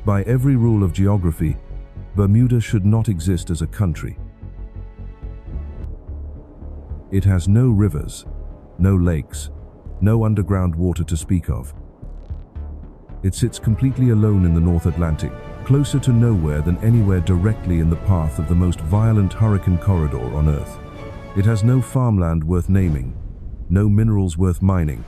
By every rule of geography, Bermuda should not exist as a country. It has no rivers, no lakes, no underground water to speak of. It sits completely alone in the North Atlantic, closer to nowhere than anywhere directly in the path of the most violent hurricane corridor on Earth. It has no farmland worth naming, no minerals worth mining,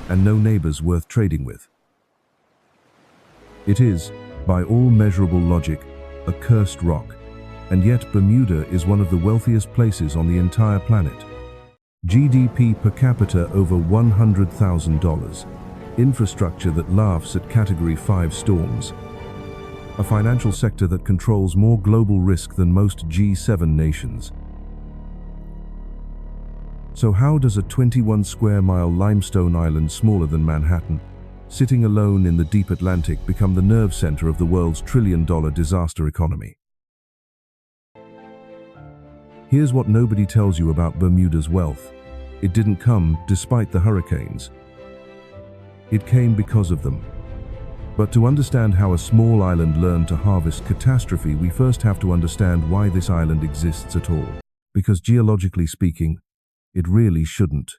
and no neighbors worth trading with. It is, by all measurable logic, a cursed rock, and yet Bermuda is one of the wealthiest places on the entire planet. GDP per capita over $100,000, infrastructure that laughs at Category 5 storms, a financial sector that controls more global risk than most G7 nations. So how does a 21 square mile limestone island smaller than Manhattan, sitting alone in the deep Atlantic, become the nerve center of the world's trillion-dollar disaster economy? Here's what nobody tells you about Bermuda's wealth. It didn't come despite the hurricanes. It came because of them. But to understand how a small island learned to harvest catastrophe, we first have to understand why this island exists at all. Because geologically speaking, it really shouldn't.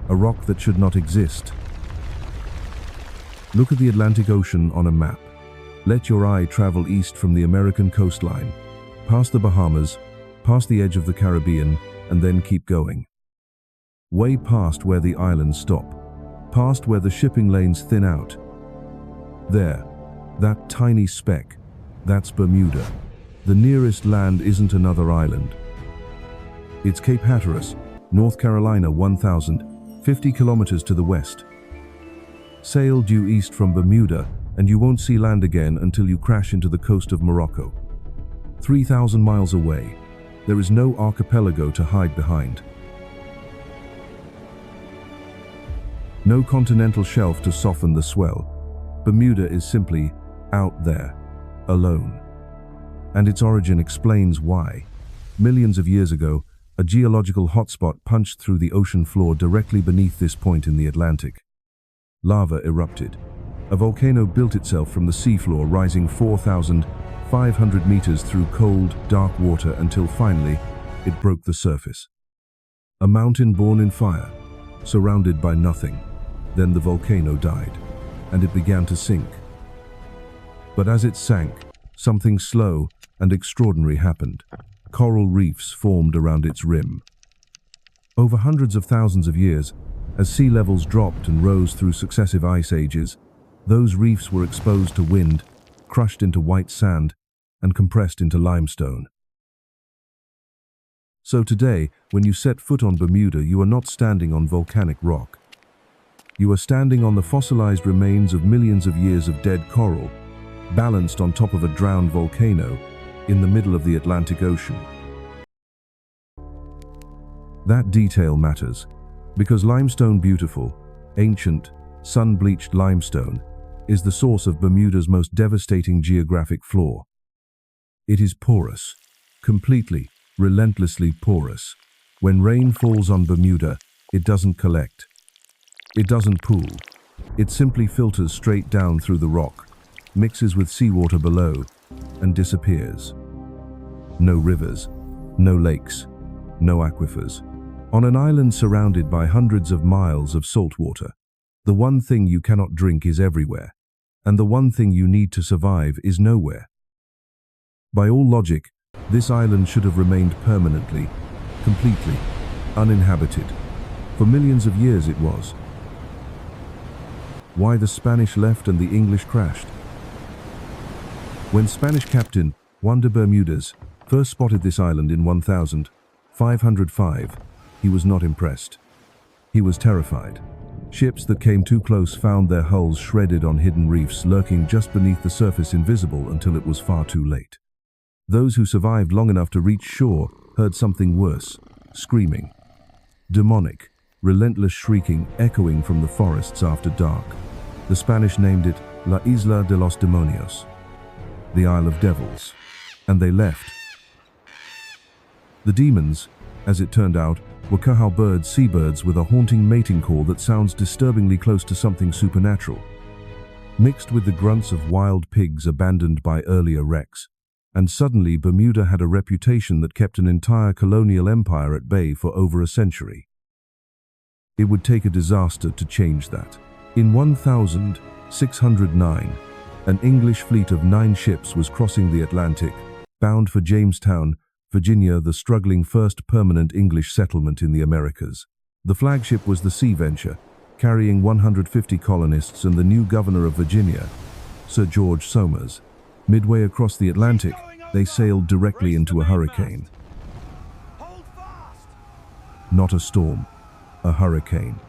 A rock that should not exist. Look at the Atlantic Ocean on a map. Let your eye travel east from the American coastline, past the Bahamas, past the edge of the Caribbean, and then keep going. Way past where the islands stop, past where the shipping lanes thin out. There, that tiny speck, that's Bermuda. The nearest land isn't another island. It's Cape Hatteras, North Carolina, 1,050 kilometers to the west. Sail due east from Bermuda, and you won't see land again until you crash into the coast of Morocco. 3,000 miles away, there is no archipelago to hide behind. No continental shelf to soften the swell. Bermuda is simply out there, alone. And its origin explains why. Millions of years ago, a geological hotspot punched through the ocean floor directly beneath this point in the Atlantic. Lava erupted. A volcano built itself from the seafloor, rising 4,500 meters through cold, dark water until finally it broke the surface. A mountain born in fire, surrounded by nothing. Then the volcano died, and it began to sink. But as it sank, something slow and extraordinary happened. Coral reefs formed around its rim. Over hundreds of thousands of years, as sea levels dropped and rose through successive ice ages, those reefs were exposed to wind, crushed into white sand, and compressed into limestone. So today, when you set foot on Bermuda, you are not standing on volcanic rock. You are standing on the fossilized remains of millions of years of dead coral, balanced on top of a drowned volcano in the middle of the Atlantic Ocean. That detail matters, because limestone, beautiful, ancient, sun-bleached limestone, is the source of Bermuda's most devastating geographic flaw. It is porous, completely, relentlessly porous. When rain falls on Bermuda, it doesn't collect. It doesn't pool. It simply filters straight down through the rock, mixes with seawater below, and disappears. No rivers, no lakes, no aquifers. On an island surrounded by hundreds of miles of salt water, the one thing you cannot drink is everywhere, and the one thing you need to survive is nowhere. By all logic, this island should have remained permanently, completely, uninhabited. For millions of years it was. Why the Spanish left and the English crashed? When Spanish captain Juan de Bermudez first spotted this island in 1505, he was not impressed. He was terrified. Ships that came too close found their hulls shredded on hidden reefs, lurking just beneath the surface, invisible until it was far too late. Those who survived long enough to reach shore heard something worse, screaming. Demonic, relentless shrieking echoing from the forests after dark. The Spanish named it La Isla de los Demonios, the Isle of Devils, and they left. The demons, as it turned out, were cowbirds, seabirds with a haunting mating call that sounds disturbingly close to something supernatural. mixed with the grunts of wild pigs abandoned by earlier wrecks. And suddenly Bermuda had a reputation that kept an entire colonial empire at bay for over a century. It would take a disaster to change that. In 1609, an English fleet of 9 ships was crossing the Atlantic, bound for Jamestown, Virginia, the struggling first permanent English settlement in the Americas. The flagship was the Sea Venture, carrying 150 colonists and the new governor of Virginia, Sir George Somers. Midway across the Atlantic, they sailed directly into a hurricane. Not a storm, a hurricane.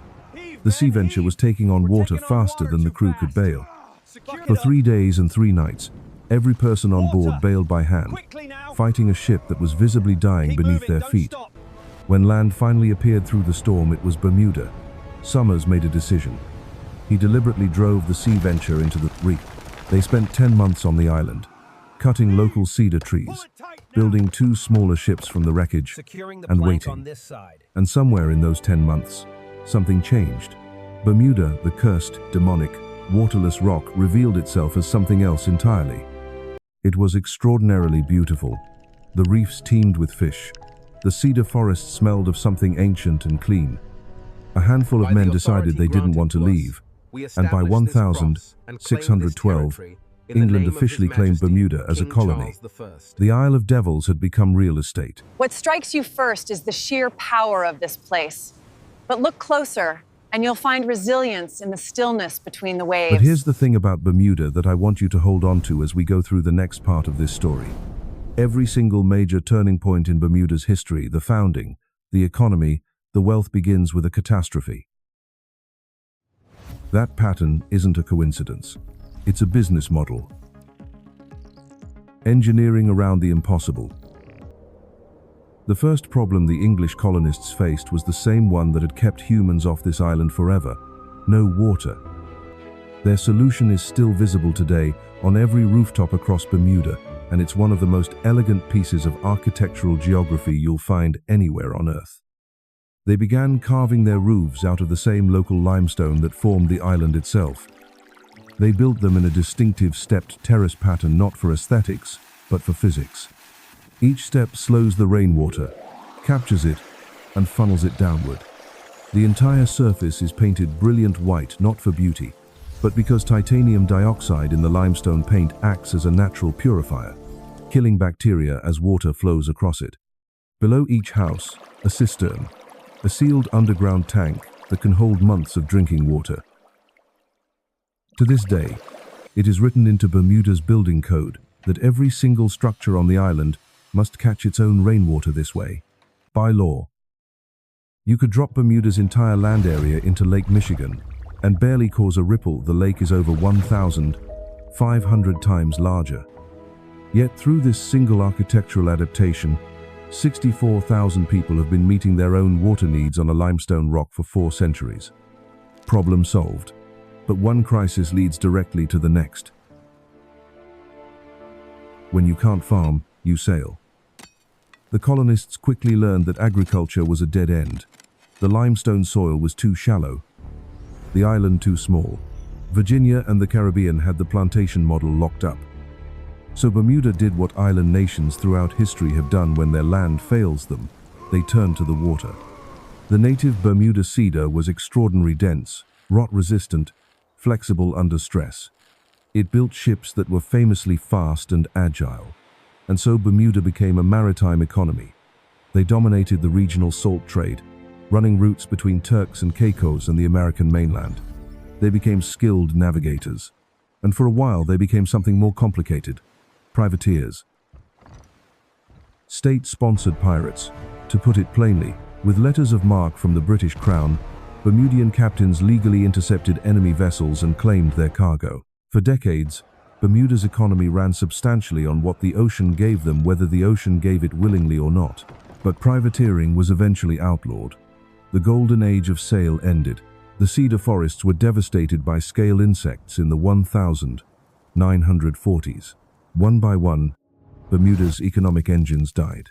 The Sea Venture was taking on water faster than the crew could bail. For 3 days and 3 nights, every person on board bailed by hand, fighting a ship that was visibly dying beneath their feet. When land finally appeared through the storm, it was Bermuda. Somers made a decision. He deliberately drove the Sea Venture into the reef. They spent 10 months on the island, cutting local cedar trees, building 2 smaller ships from the wreckage, and waiting. And somewhere in those 10 months, something changed. Bermuda, the cursed, demonic, waterless rock, revealed itself as something else entirely. It was extraordinarily beautiful. The reefs teemed with fish. The cedar forest smelled of something ancient and clean. A handful of men decided they didn't want to leave, and by 1612, England officially claimed Bermuda as a colony. The Isle of Devils had become real estate. What strikes you first is the sheer power of this place. But look closer, and you'll find resilience in the stillness between the waves. But here's the thing about Bermuda that I want you to hold on to as we go through the next part of this story. Every single major turning point in Bermuda's history, the founding, the economy, the wealth, begins with a catastrophe. That pattern isn't a coincidence. It's a business model. Engineering around the impossible. The first problem the English colonists faced was the same one that had kept humans off this island forever: no water. Their solution is still visible today on every rooftop across Bermuda, and it's one of the most elegant pieces of architectural geography you'll find anywhere on Earth. They began carving their roofs out of the same local limestone that formed the island itself. They built them in a distinctive stepped terrace pattern, not for aesthetics, but for physics. Each step slows the rainwater, captures it, and funnels it downward. The entire surface is painted brilliant white, not for beauty, but because titanium dioxide in the limestone paint acts as a natural purifier, killing bacteria as water flows across it. Below each house, a cistern, a sealed underground tank that can hold months of drinking water. To this day, it is written into Bermuda's building code that every single structure on the island must catch its own rainwater this way, by law. You could drop Bermuda's entire land area into Lake Michigan and barely cause a ripple. The lake is over 1,500 times larger. Yet through this single architectural adaptation, 64,000 people have been meeting their own water needs on a limestone rock for 4 centuries. Problem solved. But one crisis leads directly to the next. When you can't farm, you sail. The colonists quickly learned that agriculture was a dead end. The limestone soil was too shallow, the island too small. Virginia and the Caribbean had the plantation model locked up. So Bermuda did what island nations throughout history have done when their land fails them: they turn to the water. The native Bermuda cedar was extraordinarily dense, rot-resistant, flexible under stress. It built ships that were famously fast and agile. And so Bermuda became a maritime economy. They dominated the regional salt trade, running routes between Turks and Caicos and the American mainland. They became skilled navigators. And for a while they became something more complicated: privateers. State-sponsored pirates. To put it plainly, with letters of marque from the British Crown, Bermudian captains legally intercepted enemy vessels and claimed their cargo. For decades, Bermuda's economy ran substantially on what the ocean gave them, whether the ocean gave it willingly or not. But privateering was eventually outlawed. The golden age of sail ended. The cedar forests were devastated by scale insects in the 1940s. One by one, Bermuda's economic engines died.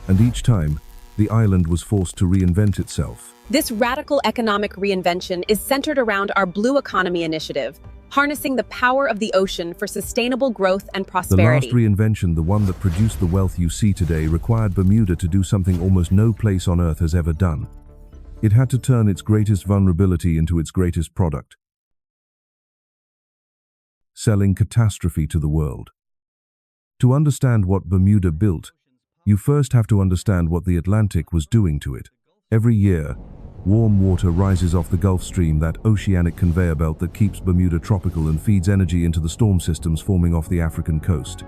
And each time, the island was forced to reinvent itself. This radical economic reinvention is centered around our Blue Economy initiative, harnessing the power of the ocean for sustainable growth and The prosperity. last reinvention, the one that produced the wealth you see today, required Bermuda to do something almost no place on Earth has ever done. It had to turn its greatest vulnerability into its greatest product. Selling catastrophe to the world. To understand what Bermuda built, you first have to understand what the Atlantic was doing to it. Every year, warm water rises off the Gulf Stream, that oceanic conveyor belt that keeps Bermuda tropical and feeds energy into the storm systems forming off the African coast.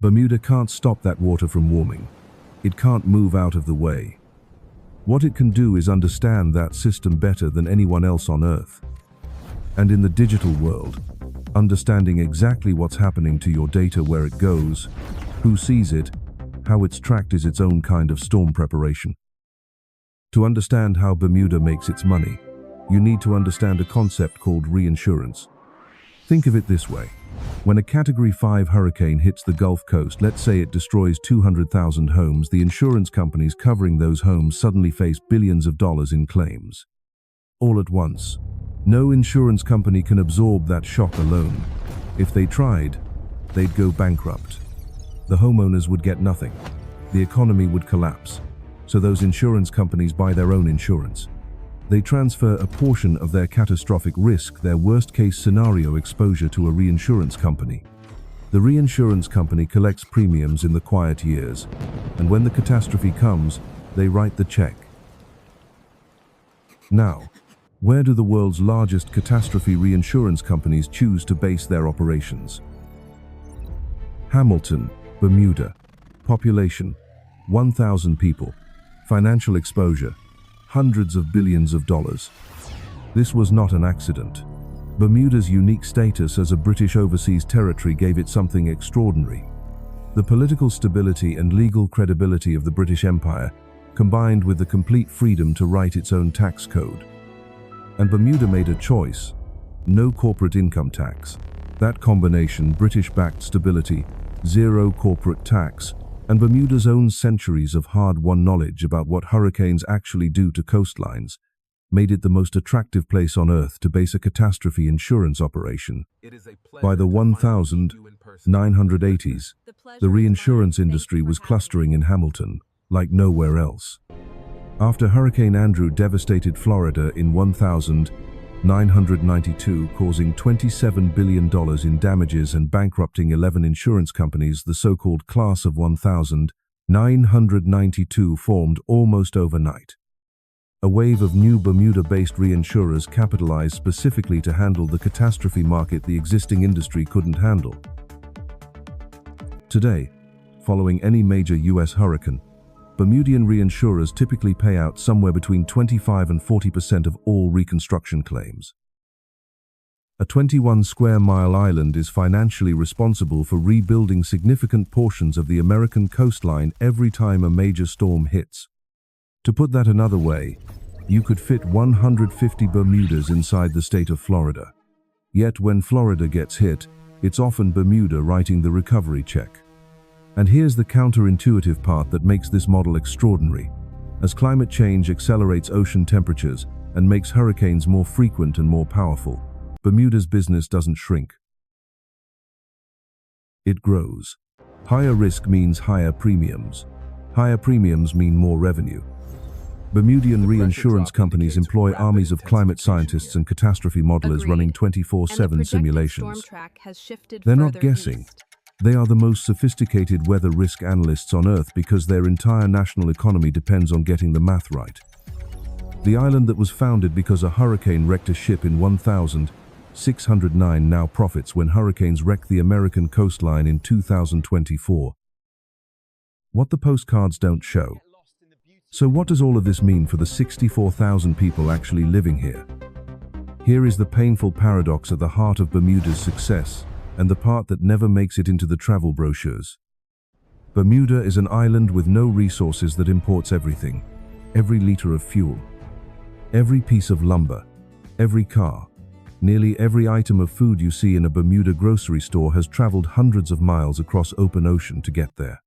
Bermuda can't stop that water from warming. It can't move out of the way. What it can do is understand that system better than anyone else on Earth. And in the digital world, understanding exactly what's happening to your data, where it goes, who sees it, how it's tracked is its own kind of storm preparation. To understand how Bermuda makes its money, you need to understand a concept called reinsurance. Think of it this way. When a Category 5 hurricane hits the Gulf Coast, let's say it destroys 200,000 homes, the insurance companies covering those homes suddenly face billions of dollars in claims. All at once. No insurance company can absorb that shock alone. If they tried, they'd go bankrupt. The homeowners would get nothing. The economy would collapse. So those insurance companies buy their own insurance. They transfer a portion of their catastrophic risk, their worst-case scenario exposure, to a reinsurance company. The reinsurance company collects premiums in the quiet years, and when the catastrophe comes, they write the check. Now, where do the world's largest catastrophe reinsurance companies choose to base their operations? Hamilton, Bermuda. Population, 1,000 people. Financial exposure, hundreds of billions of dollars. This was not an accident. Bermuda's unique status as a British overseas territory gave it something extraordinary. The political stability and legal credibility of the British Empire, combined with the complete freedom to write its own tax code. And Bermuda made a choice: no corporate income tax. That combination, British-backed stability, zero corporate tax, and Bermuda's own centuries of hard-won knowledge about what hurricanes actually do to coastlines, made it the most attractive place on Earth to base a catastrophe insurance operation. By the 1980s, the reinsurance industry was clustering in Hamilton like nowhere else. After Hurricane Andrew devastated Florida in 1992, causing $27 billion in damages and bankrupting 11 insurance companies, the so-called Class of 1992 formed almost overnight. A wave of new Bermuda-based reinsurers capitalized specifically to handle the catastrophe market the existing industry couldn't handle. Today, following any major U.S. hurricane, Bermudian reinsurers typically pay out somewhere between 25 and 40% of all reconstruction claims. A 21-square-mile island is financially responsible for rebuilding significant portions of the American coastline every time a major storm hits. To put that another way, you could fit 150 Bermudas inside the state of Florida. Yet when Florida gets hit, it's often Bermuda writing the recovery check. And here's the counterintuitive part that makes this model extraordinary. As climate change accelerates ocean temperatures and makes hurricanes more frequent and more powerful, Bermuda's business doesn't shrink. It grows. Higher risk means higher premiums. Higher premiums mean more revenue. Bermudian reinsurance companies employ armies of climate scientists and catastrophe modelers running 24/7 simulations. They're not guessing. They are the most sophisticated weather risk analysts on Earth because their entire national economy depends on getting the math right. The island that was founded because a hurricane wrecked a ship in 1609 now profits when hurricanes wrecked the American coastline in 2024. What the postcards don't show. So what does all of this mean for the 64,000 people actually living here? Here is the painful paradox at the heart of Bermuda's success, and the part that never makes it into the travel brochures. Bermuda is an island with no resources that imports everything. Every liter of fuel, every piece of lumber, every car, nearly every item of food you see in a Bermuda grocery store has traveled hundreds of miles across open ocean to get there.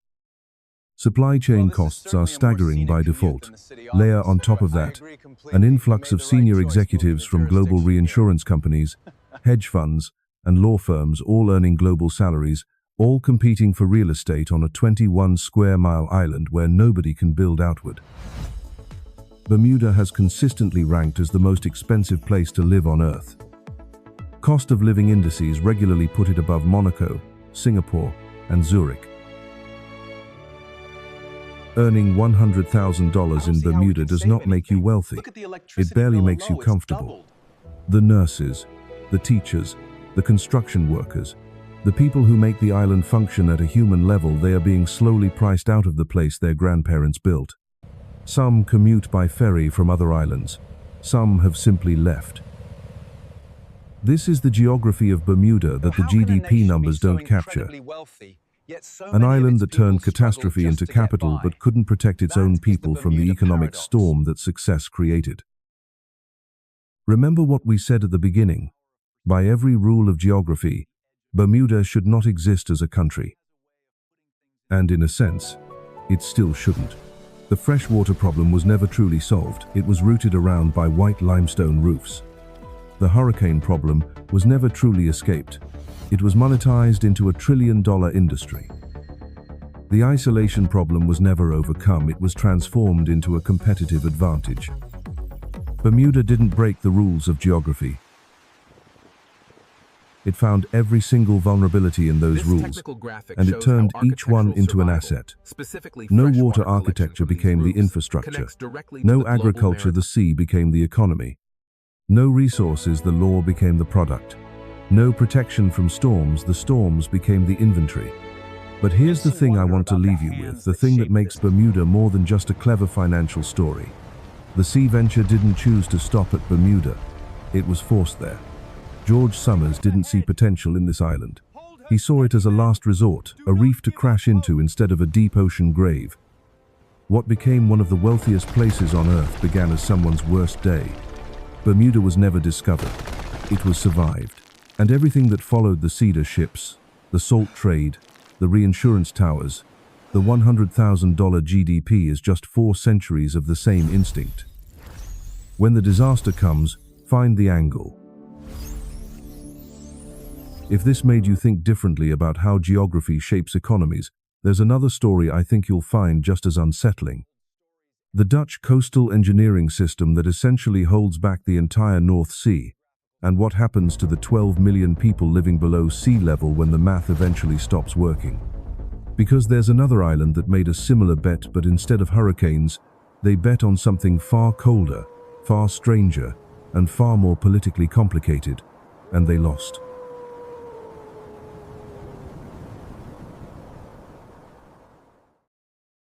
Supply chain costs are staggering by default. Layer on top of that an influx of senior executives from global reinsurance companies, hedge funds, and law firms, all earning global salaries, all competing for real estate on a 21-square-mile island where nobody can build outward. Bermuda has consistently ranked as the most expensive place to live on Earth. Cost of living indices regularly put it above Monaco, Singapore, and Zurich. Earning $100,000 in Bermuda does not make you wealthy. It barely makes you comfortable. The nurses, the teachers, the construction workers, the people who make the island function at a human level, they are being slowly priced out of the place their grandparents built. Some commute by ferry from other islands. Some have simply left. This is the geography of Bermuda that the GDP numbers don't capture. An island that turned catastrophe into capital but couldn't protect its own people from the economic storm that success created. Remember what we said at the beginning. By every rule of geography, Bermuda should not exist as a country. And in a sense, it still shouldn't. The freshwater problem was never truly solved. It was rooted around by white limestone roofs. The hurricane problem was never truly escaped. It was monetized into a trillion-dollar industry. The isolation problem was never overcome. It was transformed into a competitive advantage. Bermuda didn't break the rules of geography. It found every single vulnerability in those rules, and it turned each one into an asset. No water architecture became the infrastructure. No agriculture, the sea became the economy. No resources, the law became the product. No protection from storms, the storms became the inventory. But here's the thing I want to leave you with, the thing that makes Bermuda more than just a clever financial story. The sea venture didn't choose to stop at Bermuda. It was forced there. George Summers didn't see potential in this island. He saw it as a last resort, a reef to crash into instead of a deep ocean grave. What became one of the wealthiest places on Earth began as someone's worst day. Bermuda was never discovered. It was survived. And everything that followed, the Cedar ships, the salt trade, the reinsurance towers, the $100,000 GDP is just 4 centuries of the same instinct. When the disaster comes, find the angle. If this made you think differently about how geography shapes economies, there's another story I think you'll find just as unsettling. The Dutch coastal engineering system that essentially holds back the entire North Sea, and what happens to the 12 million people living below sea level when the math eventually stops working. Because there's another island that made a similar bet, but instead of hurricanes, they bet on something far colder, far stranger, and far more politically complicated, and they lost.